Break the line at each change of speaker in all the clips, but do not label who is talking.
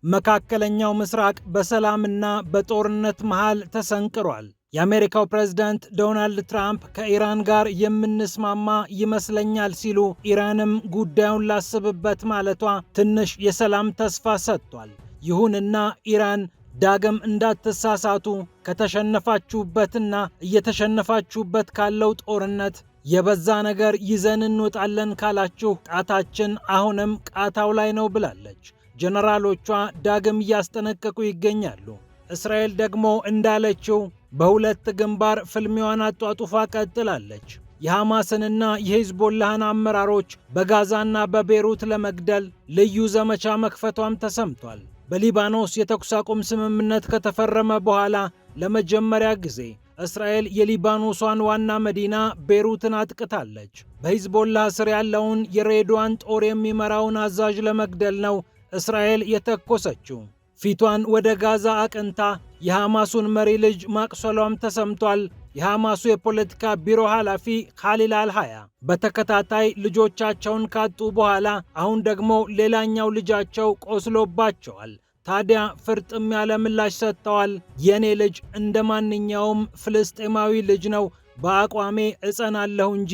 መካከለኛው ምስራቅ በሰላምና በጦርነት መሃል ተሰንቅሯል። የአሜሪካው ፕሬዝዳንት ዶናልድ ትራምፕ ከኢራን ጋር የምንስማማ ይመስለኛል ሲሉ ኢራንም ጉዳዩን ላስብበት ማለቷ ትንሽ የሰላም ተስፋ ሰጥቷል። ይሁንና ኢራን ዳግም እንዳትሳሳቱ፣ ከተሸነፋችሁበትና እየተሸነፋችሁበት ካለው ጦርነት የበዛ ነገር ይዘን እንወጣለን ካላችሁ ጣታችን አሁንም ቃታው ላይ ነው ብላለች። ጀነራሎቿ ዳግም እያስጠነቀቁ ይገኛሉ። እስራኤል ደግሞ እንዳለችው በሁለት ግንባር ፍልሚያዋን አጧጡፋ ቀጥላለች። የሐማስንና የሂዝቦላህን አመራሮች በጋዛና በቤሩት ለመግደል ልዩ ዘመቻ መክፈቷም ተሰምቷል። በሊባኖስ የተኩስ አቁም ስምምነት ከተፈረመ በኋላ ለመጀመሪያ ጊዜ እስራኤል የሊባኖሷን ዋና መዲና ቤሩትን አጥቅታለች። በሂዝቦላህ ስር ያለውን የሬድዋን ጦር የሚመራውን አዛዥ ለመግደል ነው እስራኤል የተኮሰችው። ፊቷን ወደ ጋዛ አቅንታ የሐማሱን መሪ ልጅ ማቁሰሏም ተሰምቷል። የሐማሱ የፖለቲካ ቢሮ ኃላፊ ካሊል አልሃያ በተከታታይ ልጆቻቸውን ካጡ በኋላ አሁን ደግሞ ሌላኛው ልጃቸው ቆስሎባቸዋል። ታዲያ ፍርጥም ያለ ምላሽ ሰጥተዋል። የኔ ልጅ እንደ ማንኛውም ፍልስጤማዊ ልጅ ነው፣ በአቋሜ እጸናለሁ እንጂ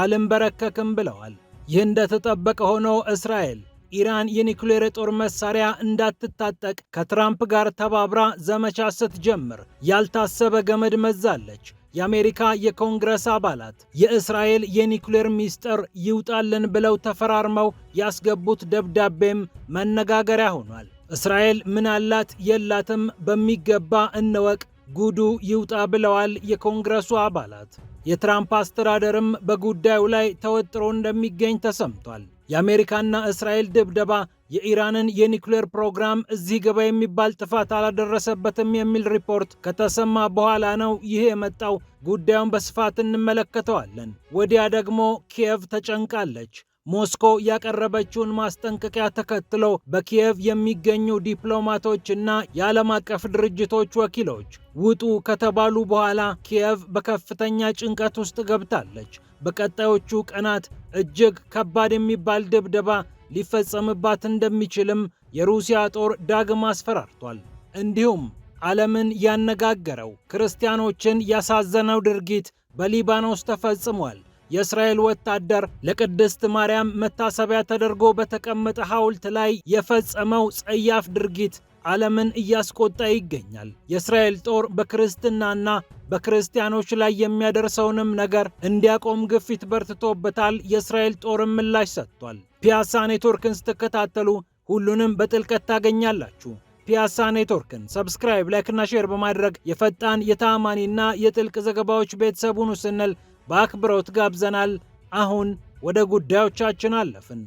አልንበረከክም ብለዋል። ይህ እንደተጠበቀ ሆኖ እስራኤል ኢራን የኒውክሌር ጦር መሳሪያ እንዳትታጠቅ ከትራምፕ ጋር ተባብራ ዘመቻ ስትጀምር ያልታሰበ ገመድ መዛለች። የአሜሪካ የኮንግረስ አባላት የእስራኤል የኒውክሌር ሚስጥር ይውጣልን ብለው ተፈራርመው ያስገቡት ደብዳቤም መነጋገሪያ ሆኗል። እስራኤል ምን አላት የላትም በሚገባ እንወቅ፣ ጉዱ ይውጣ ብለዋል የኮንግረሱ አባላት። የትራምፕ አስተዳደርም በጉዳዩ ላይ ተወጥሮ እንደሚገኝ ተሰምቷል። የአሜሪካና እስራኤል ድብደባ የኢራንን የኒውክሌር ፕሮግራም እዚህ ገባ የሚባል ጥፋት አላደረሰበትም የሚል ሪፖርት ከተሰማ በኋላ ነው ይህ የመጣው። ጉዳዩን በስፋት እንመለከተዋለን። ወዲያ ደግሞ ኪየቭ ተጨንቃለች። ሞስኮ ያቀረበችውን ማስጠንቀቂያ ተከትሎ በኪየቭ የሚገኙ ዲፕሎማቶችና የዓለም አቀፍ ድርጅቶች ወኪሎች ውጡ ከተባሉ በኋላ ኪየቭ በከፍተኛ ጭንቀት ውስጥ ገብታለች። በቀጣዮቹ ቀናት እጅግ ከባድ የሚባል ድብደባ ሊፈጸምባት እንደሚችልም የሩሲያ ጦር ዳግም አስፈራርቷል። እንዲሁም ዓለምን ያነጋገረው ክርስቲያኖችን ያሳዘነው ድርጊት በሊባኖስ ተፈጽሟል። የእስራኤል ወታደር ለቅድስት ማርያም መታሰቢያ ተደርጎ በተቀመጠ ሐውልት ላይ የፈጸመው ጸያፍ ድርጊት ዓለምን እያስቆጣ ይገኛል። የእስራኤል ጦር በክርስትናና በክርስቲያኖች ላይ የሚያደርሰውንም ነገር እንዲያቆም ግፊት በርትቶበታል። የእስራኤል ጦርም ምላሽ ሰጥቷል። ፒያሳ ኔትወርክን ስትከታተሉ ሁሉንም በጥልቀት ታገኛላችሁ። ፒያሳ ኔትወርክን ሰብስክራይብ፣ ላይክና ሼር በማድረግ የፈጣን የተአማኒና የጥልቅ ዘገባዎች ቤተሰብ ሁኑ ስንል በአክብሮት ጋብዘናል። አሁን ወደ ጉዳዮቻችን አለፍን።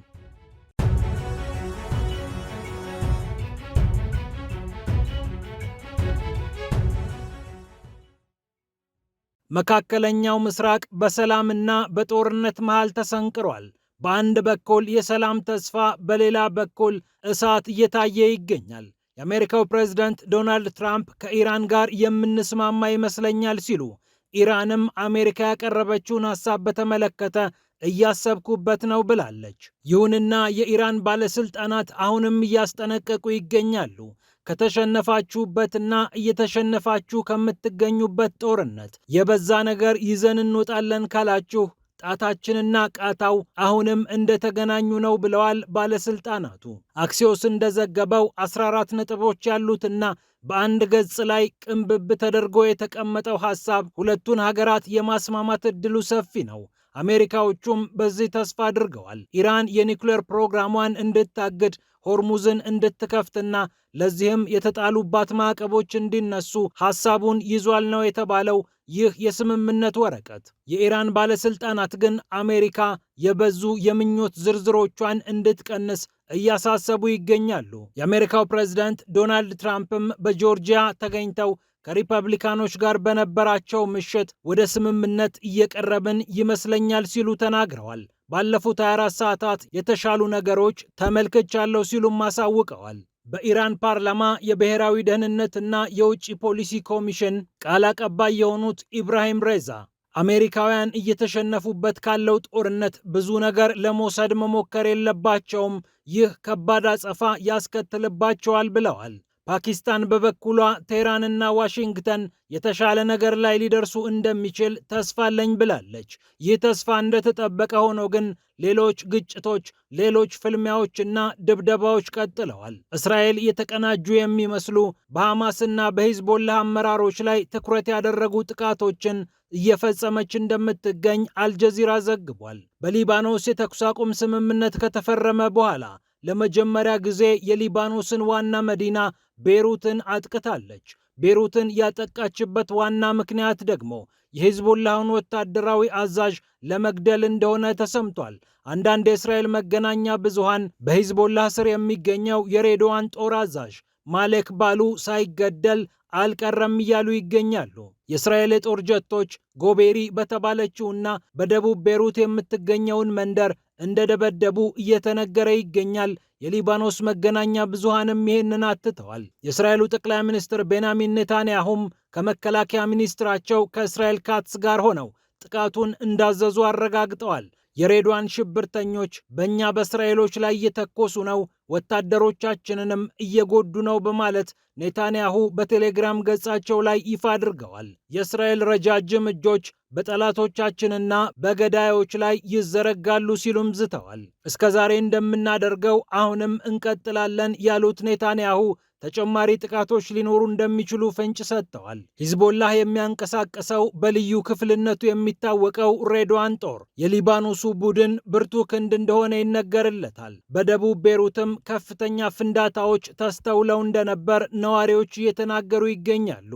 መካከለኛው ምስራቅ በሰላምና በጦርነት መሃል ተሰንቅሯል። በአንድ በኩል የሰላም ተስፋ፣ በሌላ በኩል እሳት እየታየ ይገኛል። የአሜሪካው ፕሬዝዳንት ዶናልድ ትራምፕ ከኢራን ጋር የምንስማማ ይመስለኛል ሲሉ ኢራንም አሜሪካ ያቀረበችውን ሐሳብ በተመለከተ እያሰብኩበት ነው ብላለች። ይሁንና የኢራን ባለስልጣናት አሁንም እያስጠነቀቁ ይገኛሉ። ከተሸነፋችሁበትና እየተሸነፋችሁ ከምትገኙበት ጦርነት የበዛ ነገር ይዘን እንወጣለን ካላችሁ ጣታችንና ቃታው አሁንም እንደተገናኙ ነው ብለዋል ባለስልጣናቱ። አክሲዮስ እንደዘገበው 14 ነጥቦች ያሉትና በአንድ ገጽ ላይ ቅንብብ ተደርጎ የተቀመጠው ሐሳብ ሁለቱን ሀገራት የማስማማት ዕድሉ ሰፊ ነው። አሜሪካዎቹም በዚህ ተስፋ አድርገዋል። ኢራን የኒውክሌር ፕሮግራሟን እንድታግድ፣ ሆርሙዝን እንድትከፍትና ለዚህም የተጣሉባት ማዕቀቦች እንዲነሱ ሐሳቡን ይዟል ነው የተባለው ይህ የስምምነት ወረቀት። የኢራን ባለስልጣናት ግን አሜሪካ የበዙ የምኞት ዝርዝሮቿን እንድትቀንስ እያሳሰቡ ይገኛሉ። የአሜሪካው ፕሬዝዳንት ዶናልድ ትራምፕም በጆርጂያ ተገኝተው ከሪፐብሊካኖች ጋር በነበራቸው ምሽት ወደ ስምምነት እየቀረብን ይመስለኛል ሲሉ ተናግረዋል። ባለፉት 24 ሰዓታት የተሻሉ ነገሮች ተመልክቻለሁ ሲሉም አሳውቀዋል። በኢራን ፓርላማ የብሔራዊ ደህንነትና የውጭ ፖሊሲ ኮሚሽን ቃል አቀባይ የሆኑት ኢብራሂም ሬዛ አሜሪካውያን እየተሸነፉበት ካለው ጦርነት ብዙ ነገር ለመውሰድ መሞከር የለባቸውም፣ ይህ ከባድ አጸፋ ያስከትልባቸዋል ብለዋል። ፓኪስታን በበኩሏ ቴህራንና ዋሽንግተን የተሻለ ነገር ላይ ሊደርሱ እንደሚችል ተስፋ አለኝ ብላለች። ይህ ተስፋ እንደተጠበቀ ሆኖ ግን ሌሎች ግጭቶች፣ ሌሎች ፍልሚያዎችና ድብደባዎች ቀጥለዋል። እስራኤል የተቀናጁ የሚመስሉ በሐማስና በሂዝቦላህ አመራሮች ላይ ትኩረት ያደረጉ ጥቃቶችን እየፈጸመች እንደምትገኝ አልጀዚራ ዘግቧል። በሊባኖስ የተኩስ አቁም ስምምነት ከተፈረመ በኋላ ለመጀመሪያ ጊዜ የሊባኖስን ዋና መዲና ቤሩትን አጥቅታለች። ቤሩትን ያጠቃችበት ዋና ምክንያት ደግሞ የሂዝቦላህን ወታደራዊ አዛዥ ለመግደል እንደሆነ ተሰምቷል። አንዳንድ የእስራኤል መገናኛ ብዙሃን በሂዝቦላህ ስር የሚገኘው የሬድዋን ጦር አዛዥ ማሌክ ባሉ ሳይገደል አልቀረም እያሉ ይገኛሉ። የእስራኤል የጦር ጀቶች ጎቤሪ በተባለችውና በደቡብ ቤሩት የምትገኘውን መንደር እንደደበደቡ እየተነገረ ይገኛል። የሊባኖስ መገናኛ ብዙሃንም ይህንን አትተዋል። የእስራኤሉ ጠቅላይ ሚኒስትር ቤንያሚን ኔታንያሁም ከመከላከያ ሚኒስትራቸው ከእስራኤል ካትስ ጋር ሆነው ጥቃቱን እንዳዘዙ አረጋግጠዋል። የሬድዋን ሽብርተኞች በእኛ በእስራኤሎች ላይ እየተኮሱ ነው፣ ወታደሮቻችንንም እየጎዱ ነው በማለት ኔታንያሁ በቴሌግራም ገጻቸው ላይ ይፋ አድርገዋል። የእስራኤል ረጃጅም እጆች በጠላቶቻችንና በገዳዮች ላይ ይዘረጋሉ ሲሉም ዝተዋል። እስከ ዛሬ እንደምናደርገው አሁንም እንቀጥላለን ያሉት ኔታንያሁ ተጨማሪ ጥቃቶች ሊኖሩ እንደሚችሉ ፍንጭ ሰጥተዋል። ሂዝቦላህ የሚያንቀሳቀሰው በልዩ ክፍልነቱ የሚታወቀው ሬድዋን ጦር የሊባኖሱ ቡድን ብርቱ ክንድ እንደሆነ ይነገርለታል። በደቡብ ቤሩትም ከፍተኛ ፍንዳታዎች ተስተውለው እንደነበር ነዋሪዎች እየተናገሩ ይገኛሉ።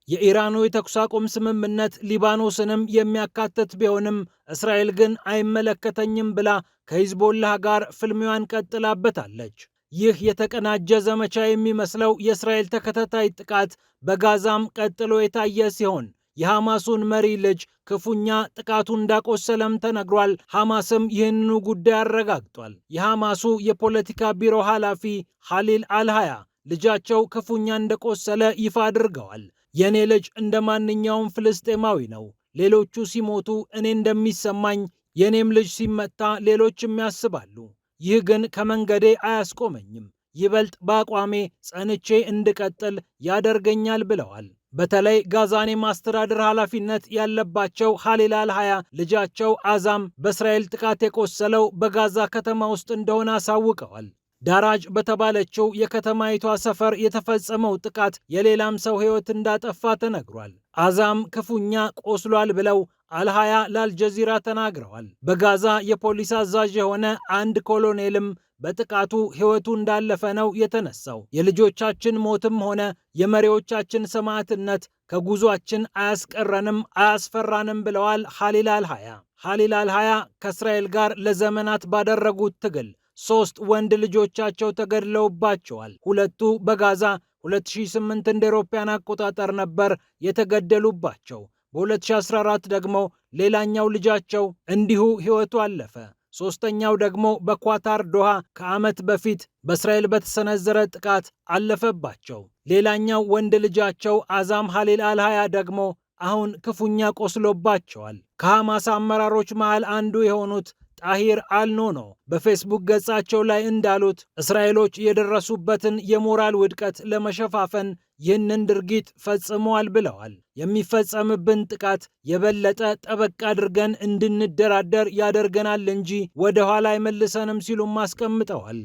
የኢራኑ የተኩስ አቁም ስምምነት ሊባኖስንም የሚያካትት ቢሆንም እስራኤል ግን አይመለከተኝም ብላ ከሂዝቦላህ ጋር ፍልሚዋን ቀጥላበታለች። ይህ የተቀናጀ ዘመቻ የሚመስለው የእስራኤል ተከታታይ ጥቃት በጋዛም ቀጥሎ የታየ ሲሆን የሐማሱን መሪ ልጅ ክፉኛ ጥቃቱ እንዳቆሰለም ተነግሯል። ሐማስም ይህንኑ ጉዳይ አረጋግጧል። የሐማሱ የፖለቲካ ቢሮ ኃላፊ ኻሊል አልሃያ ልጃቸው ክፉኛ እንደቆሰለ ይፋ አድርገዋል። የኔ ልጅ እንደ ማንኛውም ፍልስጤማዊ ነው። ሌሎቹ ሲሞቱ እኔ እንደሚሰማኝ የኔም ልጅ ሲመታ ሌሎችም ያስባሉ። ይህ ግን ከመንገዴ አያስቆመኝም፣ ይበልጥ በአቋሜ ጸንቼ እንድቀጥል ያደርገኛል ብለዋል። በተለይ ጋዛን የማስተዳደር ኃላፊነት ያለባቸው ኻሊል አልሃያ ልጃቸው አዛም በእስራኤል ጥቃት የቆሰለው በጋዛ ከተማ ውስጥ እንደሆነ አሳውቀዋል። ዳራጅ በተባለችው የከተማይቷ ሰፈር የተፈጸመው ጥቃት የሌላም ሰው ሕይወት እንዳጠፋ ተነግሯል። አዛም ክፉኛ ቆስሏል ብለው አልሃያ ለአልጀዚራ ተናግረዋል። በጋዛ የፖሊስ አዛዥ የሆነ አንድ ኮሎኔልም በጥቃቱ ሕይወቱ እንዳለፈ ነው የተነሳው። የልጆቻችን ሞትም ሆነ የመሪዎቻችን ሰማዕትነት ከጉዟችን አያስቀረንም፣ አያስፈራንም ብለዋል ኻሊል አልሃያ። ኻሊል አልሃያ ከእስራኤል ጋር ለዘመናት ባደረጉት ትግል 3 ወንድ ልጆቻቸው ተገድለውባቸዋል። ሁለቱ በጋዛ 2008 እንደ አውሮፓውያን አቆጣጠር ነበር የተገደሉባቸው። በ2014 ደግሞ ሌላኛው ልጃቸው እንዲሁ ሕይወቱ አለፈ። ሶስተኛው ደግሞ በኳታር ዶሃ ከዓመት በፊት በእስራኤል በተሰነዘረ ጥቃት አለፈባቸው። ሌላኛው ወንድ ልጃቸው አዛም ኻሊል አልሃያ ደግሞ አሁን ክፉኛ ቆስሎባቸዋል። ከሐማስ አመራሮች መሃል አንዱ የሆኑት ጣሂር አልኖኖ በፌስቡክ ገጻቸው ላይ እንዳሉት እስራኤሎች የደረሱበትን የሞራል ውድቀት ለመሸፋፈን ይህንን ድርጊት ፈጽመዋል ብለዋል። የሚፈጸምብን ጥቃት የበለጠ ጠበቅ አድርገን እንድንደራደር ያደርገናል እንጂ ወደ ኋላ አይመልሰንም ሲሉም አስቀምጠዋል።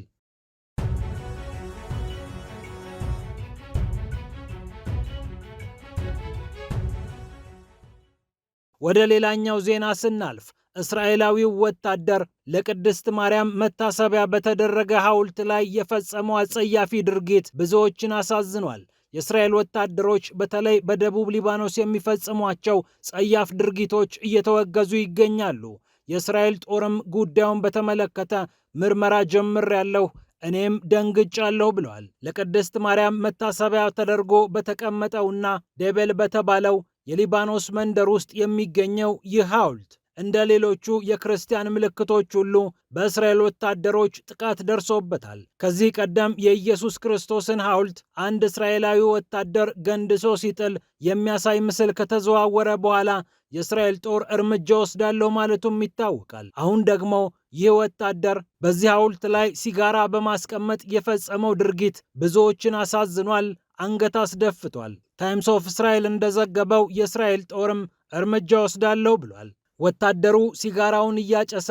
ወደ ሌላኛው ዜና ስናልፍ እስራኤላዊው ወታደር ለቅድስት ማርያም መታሰቢያ በተደረገ ሐውልት ላይ የፈጸመው አጸያፊ ድርጊት ብዙዎችን አሳዝኗል። የእስራኤል ወታደሮች በተለይ በደቡብ ሊባኖስ የሚፈጽሟቸው ጸያፍ ድርጊቶች እየተወገዙ ይገኛሉ። የእስራኤል ጦርም ጉዳዩን በተመለከተ ምርመራ ጀምሬያለሁ፣ እኔም ደንግጫለሁ ብለዋል። ለቅድስት ማርያም መታሰቢያ ተደርጎ በተቀመጠውና ዴቤል በተባለው የሊባኖስ መንደር ውስጥ የሚገኘው ይህ ሐውልት እንደ ሌሎቹ የክርስቲያን ምልክቶች ሁሉ በእስራኤል ወታደሮች ጥቃት ደርሶበታል። ከዚህ ቀደም የኢየሱስ ክርስቶስን ሐውልት አንድ እስራኤላዊ ወታደር ገንድሶ ሲጥል የሚያሳይ ምስል ከተዘዋወረ በኋላ የእስራኤል ጦር እርምጃ ወስዳለሁ ማለቱም ይታወቃል። አሁን ደግሞ ይህ ወታደር በዚህ ሐውልት ላይ ሲጋራ በማስቀመጥ የፈጸመው ድርጊት ብዙዎችን አሳዝኗል፣ አንገት አስደፍቷል። ታይምስ ኦፍ እስራኤል እንደዘገበው የእስራኤል ጦርም እርምጃ ወስዳለሁ ብሏል። ወታደሩ ሲጋራውን እያጨሰ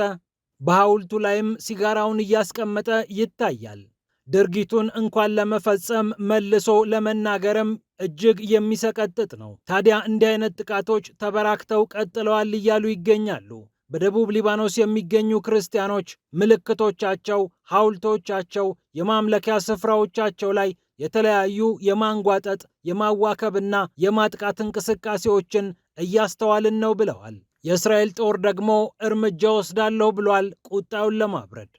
በሐውልቱ ላይም ሲጋራውን እያስቀመጠ ይታያል። ድርጊቱን እንኳን ለመፈጸም መልሶ ለመናገርም እጅግ የሚሰቀጥጥ ነው። ታዲያ እንዲህ አይነት ጥቃቶች ተበራክተው ቀጥለዋል እያሉ ይገኛሉ። በደቡብ ሊባኖስ የሚገኙ ክርስቲያኖች ምልክቶቻቸው፣ ሐውልቶቻቸው፣ የማምለኪያ ስፍራዎቻቸው ላይ የተለያዩ የማንጓጠጥ የማዋከብና የማጥቃት እንቅስቃሴዎችን እያስተዋልን ነው ብለዋል። የእስራኤል ጦር ደግሞ እርምጃ ወስዳለሁ ብሏል፣ ቁጣውን ለማብረድ።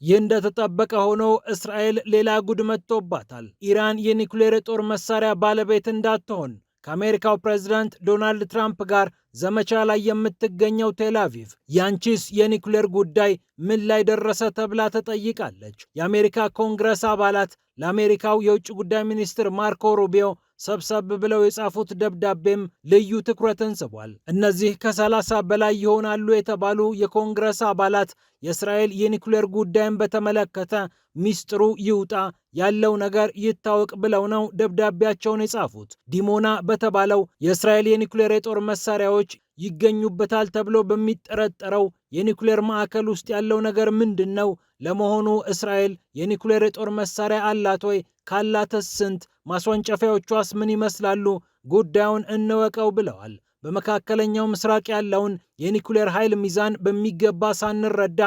ይህ እንደተጠበቀ ሆኖ እስራኤል ሌላ ጉድ መጥቶባታል። ኢራን የኒውክሌር ጦር መሳሪያ ባለቤት እንዳትሆን ከአሜሪካው ፕሬዝዳንት ዶናልድ ትራምፕ ጋር ዘመቻ ላይ የምትገኘው ቴል አቪቭ ያንቺስ የኒውክሌር ጉዳይ ምን ላይ ደረሰ ተብላ ተጠይቃለች። የአሜሪካ ኮንግረስ አባላት ለአሜሪካው የውጭ ጉዳይ ሚኒስትር ማርኮ ሩቢዮ ሰብሰብ ብለው የጻፉት ደብዳቤም ልዩ ትኩረትን ስቧል። እነዚህ ከ30 በላይ ይሆናሉ የተባሉ የኮንግረስ አባላት የእስራኤል የኒውክሌር ጉዳይን በተመለከተ ሚስጥሩ ይውጣ፣ ያለው ነገር ይታወቅ ብለው ነው ደብዳቤያቸውን የጻፉት። ዲሞና በተባለው የእስራኤል የኒውክሌር የጦር መሳሪያዎች ይገኙበታል ተብሎ በሚጠረጠረው የኒውክሌር ማዕከል ውስጥ ያለው ነገር ምንድን ነው? ለመሆኑ እስራኤል የኒውክሌር የጦር መሳሪያ አላት ወይ? ካላትስ ስንት? ማስወንጨፊያዎቿስ ምን ይመስላሉ? ጉዳዩን እንወቀው ብለዋል። በመካከለኛው ምስራቅ ያለውን የኒውክሌር ኃይል ሚዛን በሚገባ ሳንረዳ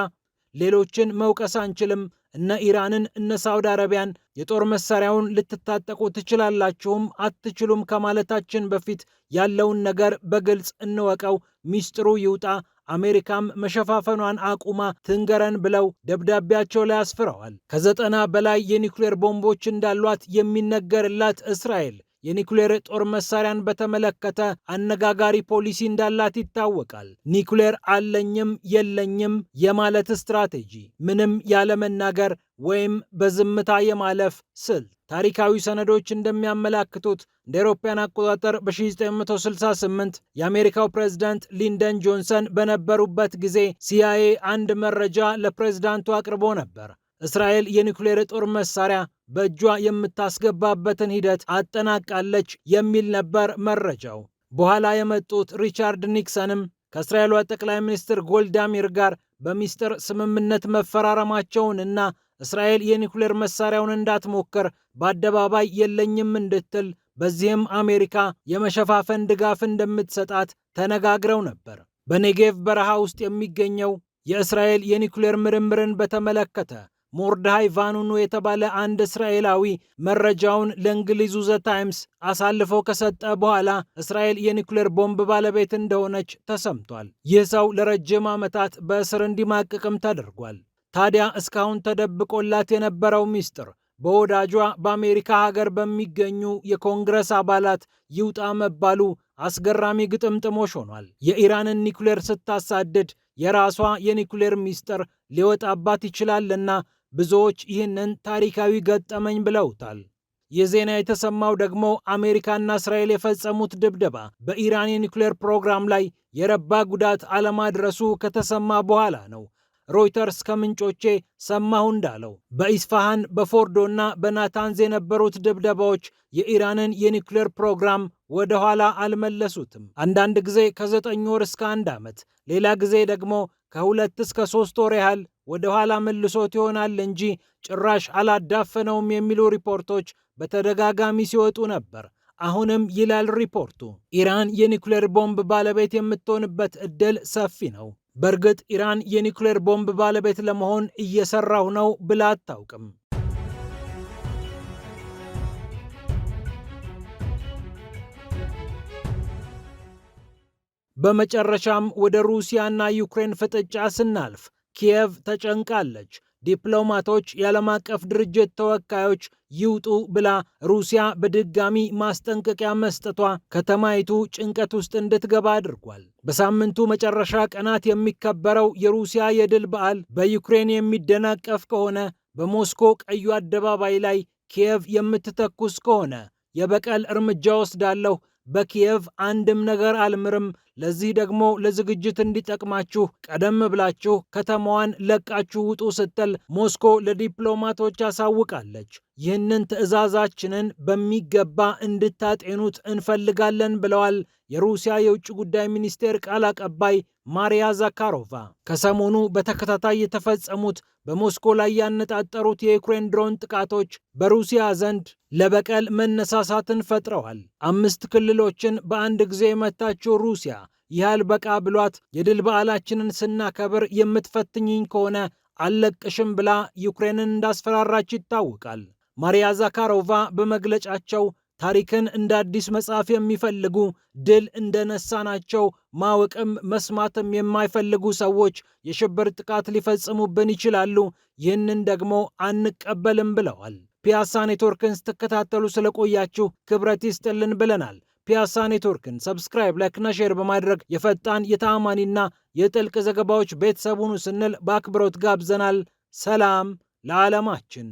ሌሎችን መውቀስ አንችልም። እነ ኢራንን እነ ሳውዲ አረቢያን የጦር መሳሪያውን ልትታጠቁ ትችላላችሁም አትችሉም ከማለታችን በፊት ያለውን ነገር በግልጽ እንወቀው፣ ሚስጥሩ ይውጣ፣ አሜሪካም መሸፋፈኗን አቁማ ትንገረን ብለው ደብዳቤያቸው ላይ አስፍረዋል። ከ90 በላይ የኒውክሌር ቦምቦች እንዳሏት የሚነገርላት እስራኤል የኒውክሌር ጦር መሳሪያን በተመለከተ አነጋጋሪ ፖሊሲ እንዳላት ይታወቃል። ኒውክሌር አለኝም የለኝም የማለት ስትራቴጂ፣ ምንም ያለመናገር ወይም በዝምታ የማለፍ ስልት። ታሪካዊ ሰነዶች እንደሚያመላክቱት እንደ አውሮፓውያን አቆጣጠር በ1968 የአሜሪካው ፕሬዝዳንት ሊንደን ጆንሰን በነበሩበት ጊዜ ሲአይኤ አንድ መረጃ ለፕሬዝዳንቱ አቅርቦ ነበር። እስራኤል የኒውክሌር ጦር መሳሪያ በእጇ የምታስገባበትን ሂደት አጠናቃለች የሚል ነበር መረጃው። በኋላ የመጡት ሪቻርድ ኒክሰንም ከእስራኤሏ ጠቅላይ ሚኒስትር ጎልዳሜር ጋር በሚስጥር ስምምነት መፈራረማቸውን እና እስራኤል የኒውክሌር መሳሪያውን እንዳትሞክር በአደባባይ የለኝም እንድትል በዚህም አሜሪካ የመሸፋፈን ድጋፍ እንደምትሰጣት ተነጋግረው ነበር። በኔጌቭ በረሃ ውስጥ የሚገኘው የእስራኤል የኒውክሌር ምርምርን በተመለከተ ሞርድሃይ ቫኑኑ የተባለ አንድ እስራኤላዊ መረጃውን ለእንግሊዙ ዘ ታይምስ አሳልፎ ከሰጠ በኋላ እስራኤል የኒውክሌር ቦምብ ባለቤት እንደሆነች ተሰምቷል። ይህ ሰው ለረጅም ዓመታት በእስር እንዲማቅቅም ተደርጓል። ታዲያ እስካሁን ተደብቆላት የነበረው ሚስጥር በወዳጇ በአሜሪካ ሀገር በሚገኙ የኮንግረስ አባላት ይውጣ መባሉ አስገራሚ ግጥምጥሞሽ ሆኗል። የኢራንን ኒውክሌር ስታሳድድ የራሷ የኒውክሌር ሚስጥር ሊወጣባት ይችላልና ብዙዎች ይህንን ታሪካዊ ገጠመኝ ብለውታል። ይህ ዜና የተሰማው ደግሞ አሜሪካና እስራኤል የፈጸሙት ድብደባ በኢራን የኒውክሌር ፕሮግራም ላይ የረባ ጉዳት አለማድረሱ ከተሰማ በኋላ ነው። ሮይተርስ ከምንጮቼ ሰማሁ እንዳለው በኢስፋሃን በፎርዶና በናታንዝ የነበሩት ድብደባዎች የኢራንን የኒውክሌር ፕሮግራም ወደ ኋላ አልመለሱትም። አንዳንድ ጊዜ ከ9 ወር እስከ 1 ዓመት፣ ሌላ ጊዜ ደግሞ ከ2 እስከ 3 ወር ያህል ወደ ኋላ መልሶት ይሆናል እንጂ ጭራሽ አላዳፈነውም የሚሉ ሪፖርቶች በተደጋጋሚ ሲወጡ ነበር። አሁንም ይላል ሪፖርቱ ኢራን የኒውክሌር ቦምብ ባለቤት የምትሆንበት ዕድል ሰፊ ነው። በእርግጥ ኢራን የኒውክሌር ቦምብ ባለቤት ለመሆን እየሰራሁ ነው ብላ አታውቅም። በመጨረሻም ወደ ሩሲያና ዩክሬን ፍጥጫ ስናልፍ ኪየቭ ተጨንቃለች። ዲፕሎማቶች፣ የዓለም አቀፍ ድርጅት ተወካዮች ይውጡ ብላ ሩሲያ በድጋሚ ማስጠንቀቂያ መስጠቷ ከተማይቱ ጭንቀት ውስጥ እንድትገባ አድርጓል። በሳምንቱ መጨረሻ ቀናት የሚከበረው የሩሲያ የድል በዓል በዩክሬን የሚደናቀፍ ከሆነ በሞስኮ ቀዩ አደባባይ ላይ ኪየቭ የምትተኩስ ከሆነ የበቀል እርምጃ ወስዳለሁ፣ በኪየቭ አንድም ነገር አልምርም፣ ለዚህ ደግሞ ለዝግጅት እንዲጠቅማችሁ ቀደም ብላችሁ ከተማዋን ለቃችሁ ውጡ ስትል ሞስኮ ለዲፕሎማቶች አሳውቃለች። ይህንን ትዕዛዛችንን በሚገባ እንድታጤኑት እንፈልጋለን ብለዋል የሩሲያ የውጭ ጉዳይ ሚኒስቴር ቃል አቀባይ ማሪያ ዛካሮቫ። ከሰሞኑ በተከታታይ የተፈጸሙት በሞስኮ ላይ ያነጣጠሩት የዩክሬን ድሮን ጥቃቶች በሩሲያ ዘንድ ለበቀል መነሳሳትን ፈጥረዋል። 5 ክልሎችን በአንድ ጊዜ የመታችው ሩሲያ ይህ አልበቃ ብሏት የድል በዓላችንን ስናከብር የምትፈትኝኝ ከሆነ አልለቅሽም ብላ ዩክሬንን እንዳስፈራራች ይታወቃል። ማሪያ ዛካሮቫ በመግለጫቸው ታሪክን እንደ አዲስ መጻፍ የሚፈልጉ ድል እንደነሳናቸው ማወቅም መስማትም የማይፈልጉ ሰዎች የሽብር ጥቃት ሊፈጽሙብን ይችላሉ፣ ይህንን ደግሞ አንቀበልም ብለዋል። ፒያሳ ኔትወርክን ስትከታተሉ ስለቆያችሁ ክብረት ይስጥልን ብለናል። ፒያሳ ኔትወርክን ሰብስክራይብ፣ ላይክና ሼር በማድረግ የፈጣን የተአማኒና የጥልቅ ዘገባዎች ቤተሰብ ሁኑ ስንል በአክብሮት ጋብዘናል። ሰላም ለዓለማችን።